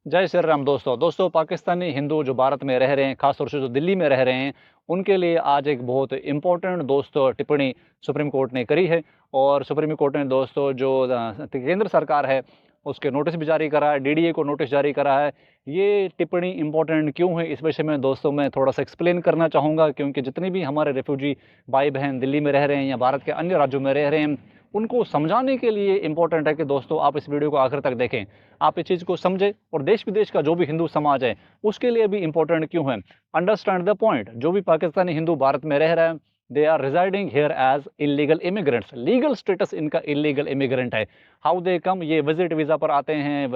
जय श्री राम दोस्तों पाकिस्तानी हिंदू जो भारत में रह रहे हैं, खास तौर से जो दिल्ली में रह रहे हैं, उनके लिए आज एक बहुत इम्पोर्टेंट दोस्तों टिप्पणी सुप्रीम कोर्ट ने करी है। और सुप्रीम कोर्ट ने दोस्तों जो केंद्र सरकार है उसके नोटिस भी जारी करा है, डीडीए को नोटिस जारी करा है। ये टिप्पणी इम्पोर्टेंट क्यों है, इस विषय में दोस्तों मैं थोड़ा सा एक्सप्लेन करना चाहूँगा, क्योंकि जितने भी हमारे रेफ्यूजी भाई बहन दिल्ली में रह रहे हैं या भारत के अन्य राज्यों में रह रहे हैं, उनको समझाने के लिए इम्पोर्टेंट है कि दोस्तों आप इस वीडियो को आखिर तक देखें, आप इस चीज़ को समझें। और देश विदेश का जो भी हिंदू समाज है उसके लिए भी इम्पोर्टेंट क्यों है, अंडरस्टैंड द पॉइंट। जो भी पाकिस्तानी हिंदू भारत में रह रहा है, they are residing here as illegal immigrants, legal status इनका इलीगल इमिग्रेंट है। हाउ दे कम, ये विजिट वीज़ा पर आते हैं,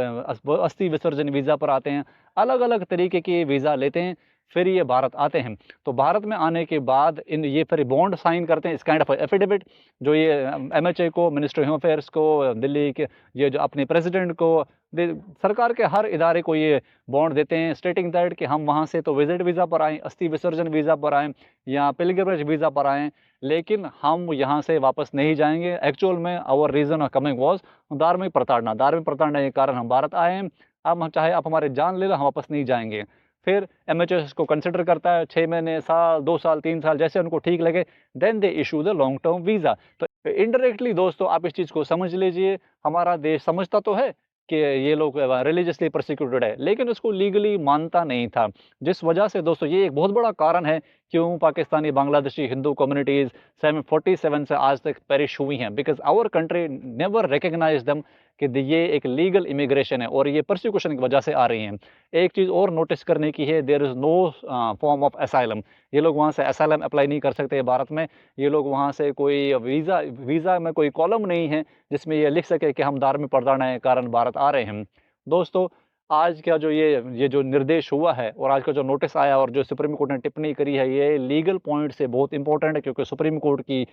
अस्थि विसर्जन वीज़ा पर आते हैं, अलग अलग तरीके के वीज़ा लेते हैं, फिर ये भारत आते हैं। तो भारत में आने के बाद इन ये फिर बॉन्ड साइन करते हैं, इस काइंड ऑफ एफिडेविट, जो ये एमएचए को, मिनिस्ट्री होम अफेयर्स को, दिल्ली के ये जो अपने प्रेसिडेंट को, सरकार के हर इदारे को ये बॉन्ड देते हैं, स्टेटिंग दैट कि हम वहाँ से तो विजिट वीज़ा पर आएँ, अस्थि विसर्जन वीज़ा पर आएँ या पिलग्रिमेज वीज़ा पर आएँ, लेकिन हम यहाँ से वापस नहीं जाएंगे। एक्चुअल में our reason of coming was धार्मिक प्रताड़ना, धार्मिक प्रताड़ना के कारण हम भारत आए हैं। अब हम चाहे आप हमारे जान ले लो, हम वापस नहीं जाएंगे। फिर एमएचएस को कंसिडर करता है 6 महीने, साल, 2 साल, 3 साल, जैसे उनको ठीक लगे, then they issue the long term visa. तो इनडायरेक्टली दोस्तों आप इस चीज़ को समझ लीजिए, हमारा देश समझता तो है कि ये लोग रिलीजियसली प्रोसिक्यूटेड है, लेकिन उसको लीगली मानता नहीं था। जिस वजह से दोस्तों ये एक बहुत बड़ा कारण है क्यों पाकिस्तानी बांग्लादेशी हिंदू कम्युनिटीज़ 747 से आज तक पेरिश हुई हैं, because our country never recognize them कि ये एक लीगल इमिग्रेशन है और ये परसिक्यूशन की वजह से आ रही हैं। एक चीज़ और नोटिस करने की है, there is no form of asylum. ये लोग वहाँ से असाइलम अप्लाई नहीं कर सकते भारत में। ये लोग वहाँ से कोई वीज़ा में कोई कॉलम नहीं है जिसमें ये लिख सके कि हम धार्मिक प्रताड़ना के कारण भारत आ रहे हैं। दोस्तों, आज का जो ये जो निर्देश हुआ है और आज का जो नोटिस आया और जो सुप्रीम कोर्ट ने टिप्पणी करी है, ये लीगल पॉइंट से बहुत इंपॉर्टेंट है, क्योंकि सुप्रीम कोर्ट की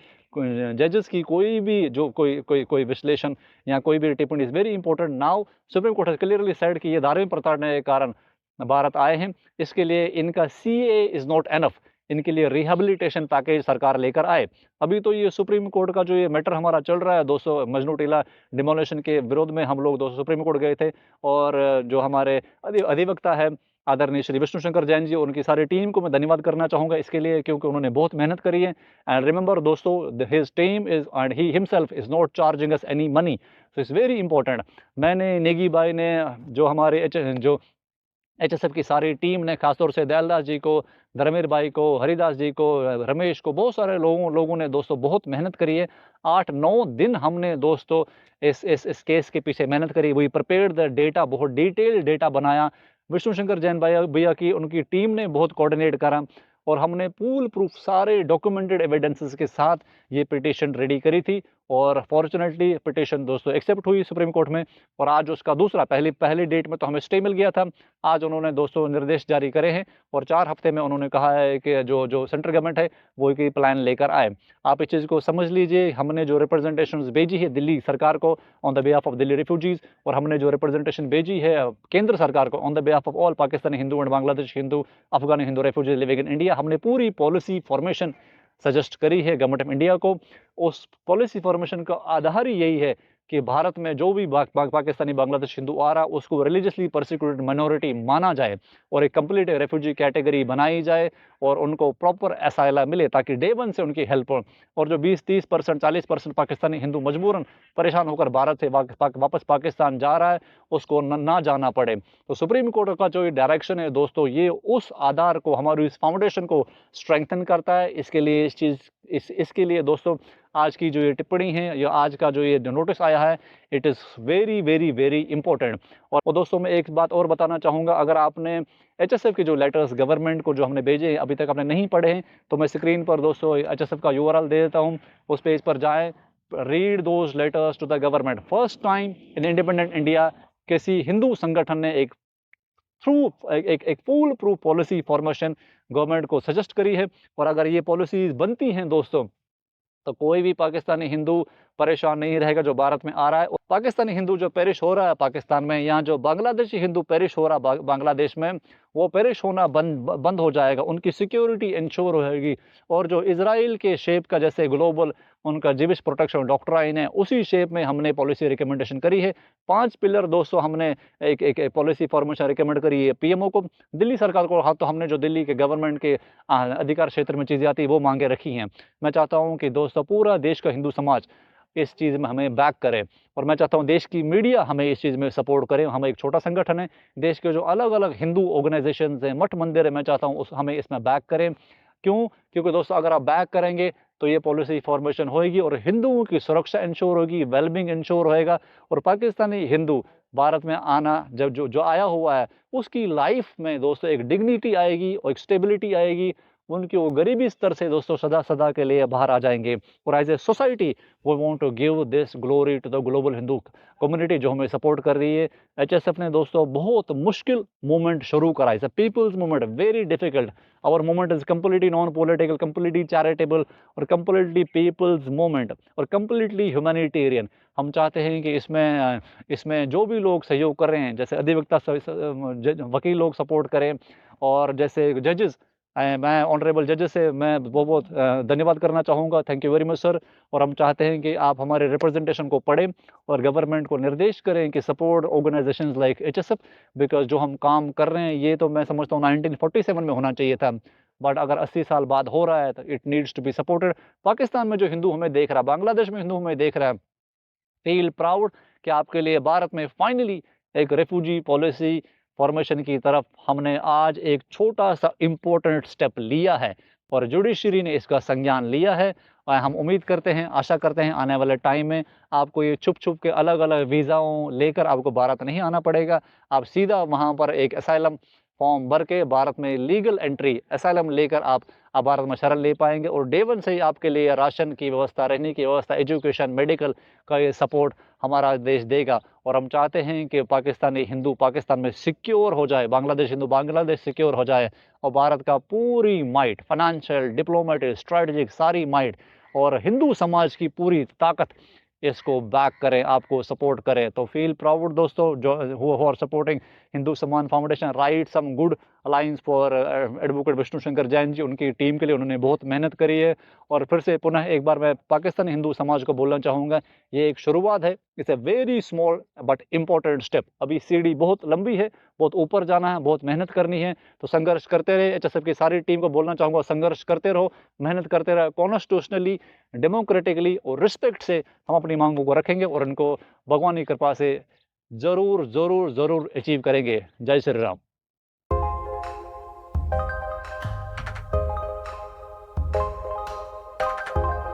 जजेस की कोई भी जो कोई विश्लेषण या कोई भी टिप्पणी is very important. Now supreme court has clearly said कि ये धार्मिक प्रताड़ना के कारण भारत आए हैं, इसके लिए इनका सीएए इज़ नॉट एनफ, इनके लिए रिहैबिलिटेशन पैकेज सरकार लेकर आए। अभी तो ये सुप्रीम कोर्ट का जो ये मैटर हमारा चल रहा है, 200 मजनू टीला डिमोलिशन के विरोध में हम लोग 200 सुप्रीम कोर्ट गए थे। और जो हमारे अधिवक्ता है आदरणीय श्री विष्णु शंकर जैन जी, उनकी सारी टीम को मैं धन्यवाद करना चाहूँगा इसके लिए, क्योंकि उन्होंने बहुत मेहनत करी है। एंड रिमेंबर दोस्तों, his team is and he himself is not charging us any money, so it's very important. मैंने, नेगी भाई ने, जो हमारे जो एचएसएफ की सारी टीम ने, खासतौर से दयालदास जी को, धर्मेर भाई को, हरिदास जी को, रमेश को, बहुत सारे लोगों ने दोस्तों बहुत मेहनत करी है। 8-9 दिन हमने दोस्तों इस केस के पीछे मेहनत करी। वी प्रिपेयर्ड द डेटा, बहुत डिटेल्ड डेटा बनाया। विष्णु शंकर जैन भैया की उनकी टीम ने बहुत कोऑर्डिनेट करा और हमने फुल प्रूफ सारे डॉक्यूमेंटेड एविडेंसेस के साथ ये पिटीशन रेडी करी थी। और फॉर्चुनेटली पिटीशन दोस्तों एक्सेप्ट हुई सुप्रीम कोर्ट में। और आज उसका दूसरा, पहली डेट में तो हमें स्टे मिल गया था, आज उन्होंने दोस्तों निर्देश जारी करे हैं और 4 हफ्ते में उन्होंने कहा है कि जो सेंट्रल गवर्नमेंट है वो एक प्लान लेकर आए। आप इस चीज़ को समझ लीजिए। हमने जो रिप्रेजेंटेशंस भेजी है दिल्ली सरकार को on the behalf of Delhi refugees, और हमने जो रिप्रेजेंटेशन भेजी है केंद्र सरकार को on the behalf of all Pakistani Hindu and Bangladesh Hindu, Afghani Hindu refugees living in India, हमने पूरी पॉलिसी फॉर्मेशन सजेस्ट करी है गवर्नमेंट ऑफ इंडिया को। उस पॉलिसी फॉर्मेशन का आधार ही यही है कि भारत में जो भी पाकिस्तानी बांग्लादेश हिंदू आ रहा, उसको रिलीजियसली परसिक्यूटेड माइनॉरिटी माना जाए और एक कंप्लीट रेफ्यूजी कैटेगरी बनाई जाए और उनको प्रॉपर असाइलम मिले, ताकि डे वन से उनकी हेल्प हो। और जो 20-30%, 40% पाकिस्तानी हिंदू मजबूरन परेशान होकर भारत से वापस पाकिस्तान जा रहा है, उसको ना जाना पड़े। तो सुप्रीम कोर्ट का जो ये डायरेक्शन है दोस्तों, ये उस आधार को, हमारी इस फाउंडेशन को स्ट्रेंथन करता है। इसके लिए इसके लिए दोस्तों आज की जो ये टिप्पणी है या आज का जो ये नोटिस आया है, it is very very very important. और दोस्तों मैं एक बात और बताना चाहूँगा, अगर आपने एचएसएफ के जो लेटर्स गवर्नमेंट को जो हमने भेजे हैं अभी तक आपने नहीं पढ़े हैं, तो मैं स्क्रीन पर दोस्तों एचएसएफ का यूआरएल दे देता हूँ, उस पेज पर जाएँ, read those letters to the government. First time in independent India किसी हिंदू संगठन ने एक full proof policy formation government को सजेस्ट करी है। और अगर ये पॉलिसीज बनती हैं दोस्तों, तो कोई भी पाकिस्तानी हिंदू परेशान नहीं रहेगा जो भारत में आ रहा है। और पाकिस्तानी हिंदू जो पेरिश हो रहा है पाकिस्तान में, यहाँ जो बांग्लादेशी हिंदू पेरिश हो रहा है बांग्लादेश में, वो पेरिश होना बंद हो जाएगा, उनकी सिक्योरिटी इंश्योर होगी। और जो इजराइल के शेप का जैसे ग्लोबल उनका जीविश प्रोटेक्शन डॉक्ट्राइन है, उसी शेप में हमने पॉलिसी रिकमेंडेशन करी है। 5 पिलर दोस्तों हमने एक पॉलिसी फॉर्मेशन रिकमेंड करी है पीएमओ को, दिल्ली सरकार को। हाँ, तो हमने जो दिल्ली के गवर्नमेंट के अधिकार क्षेत्र में चीज़ें आती हैं वो मांगे रखी हैं। मैं चाहता हूँ कि दोस्तों पूरा देश का हिंदू समाज इस चीज़ में हमें बैक करे, और मैं चाहता हूँ देश की मीडिया हमें इस चीज़ में सपोर्ट करे। हम एक छोटा संगठन है, देश के जो अलग-अलग हिंदू ऑर्गेनाइजेशंस हैं, मठ मंदिर है, मैं चाहता हूँ उस हमें इसमें बैक करें। क्यों? क्योंकि दोस्तों अगर आप बैक करेंगे तो ये पॉलिसी फॉर्मेशन होएगी और हिंदुओं की सुरक्षा इंश्योर होगी, वेलबींग इंश्योर होएगा, और पाकिस्तानी हिंदू भारत में आना जब जो जो आया हुआ है उसकी लाइफ में दोस्तों एक डिग्निटी आएगी और एक स्टेबिलिटी आएगी। उनकी वो गरीबी स्तर से दोस्तों सदा-सदा के लिए बाहर आ जाएँगे। और as a society we want to give this glory to the global Hindu community जो हमें सपोर्ट कर रही है। एचएसएफ ने दोस्तों बहुत मुश्किल मूवमेंट शुरू करा है। It's a people's movement, very difficult. Our movement is completely non political, completely charitable और कंप्लीटली पीपल्स मूवमेंट और कंप्लीटली ह्यूमैनिटेरियन। हम चाहते हैं कि इसमें जो भी लोग सहयोग कर रहे हैं, जैसे अधिवक्ता वकील लोग सपोर्ट करें, और जैसे जजेस, मैं ऑनरेबल जजेस से मैं बहुत धन्यवाद करना चाहूँगा। Thank you very much sir. और हम चाहते हैं कि आप हमारे रिप्रेजेंटेशन को पढ़ें और गवर्नमेंट को निर्देश करें कि सपोर्ट ऑर्गेनाइजेशंस लाइक एचएसएफ, बिकॉज़ जो हम काम कर रहे हैं ये तो मैं समझता हूँ 1947 में होना चाहिए था, बट अगर 80 साल बाद हो रहा है तो it needs to be supported. Pakistan में जो हिंदू हमें देख रहा है, बांग्लादेश में हिंदू हमें देख रहा है, फील प्राउड कि आपके लिए भारत में फाइनली एक रेफ्यूजी पॉलिसी फॉर्मेशन की तरफ हमने आज एक छोटा-सा इम्पोर्टेंट स्टेप लिया है, और जुडिशरी ने इसका संज्ञान लिया है। और हम उम्मीद करते हैं, आशा करते हैं आने वाले टाइम में आपको ये छुप-छुप के अलग-अलग वीज़ाओं लेकर आपको भारत नहीं आना पड़ेगा। आप सीधा वहाँ पर एक असाइलम फॉर्म भर के भारत में लीगल एंट्री असाइलम लेकर आप भारत में शरण ले पाएँगे, और डे 1 से ही आपके लिए राशन की व्यवस्था, रहने की व्यवस्था, एजुकेशन, मेडिकल का ये सपोर्ट हमारा देश देगा। और हम चाहते हैं कि पाकिस्तानी हिंदू पाकिस्तान में सिक्योर हो जाए, बांग्लादेश हिंदू बांग्लादेश सिक्योर हो जाए, और भारत का पूरी माइट, फाइनेंशियल, डिप्लोमेटिक, स्ट्रैटेजिक सारी माइट और हिंदू समाज की पूरी ताकत इसको बैक करें, आपको सपोर्ट करें। तो फील प्राउड दोस्तों, जो who are supporting Hindu Samman Foundation, right some good alliance for advocate Vishnu Shankar Jain ji, उनकी टीम के लिए उन्होंने बहुत मेहनत करी है। और फिर से पुनः एक बार मैं पाकिस्तानी हिंदू समाज को बोलना चाहूँगा, ये एक शुरुआत है, it's a very small but important step. अभी सीढ़ी बहुत लंबी है, बहुत ऊपर जाना है, बहुत मेहनत करनी है, तो संघर्ष करते रहे। एचएसएफ की सारी टीम को बोलना चाहूँगा, संघर्ष करते रहो, मेहनत करते रहो, कॉन्स्टिट्यूशनली, डेमोक्रेटिकली और रिस्पेक्ट से हम अपनी मांगों को रखेंगे, और इनको भगवान की कृपा से ज़रूर, ज़रूर, ज़रूर अचीव करेंगे। जय श्री राम।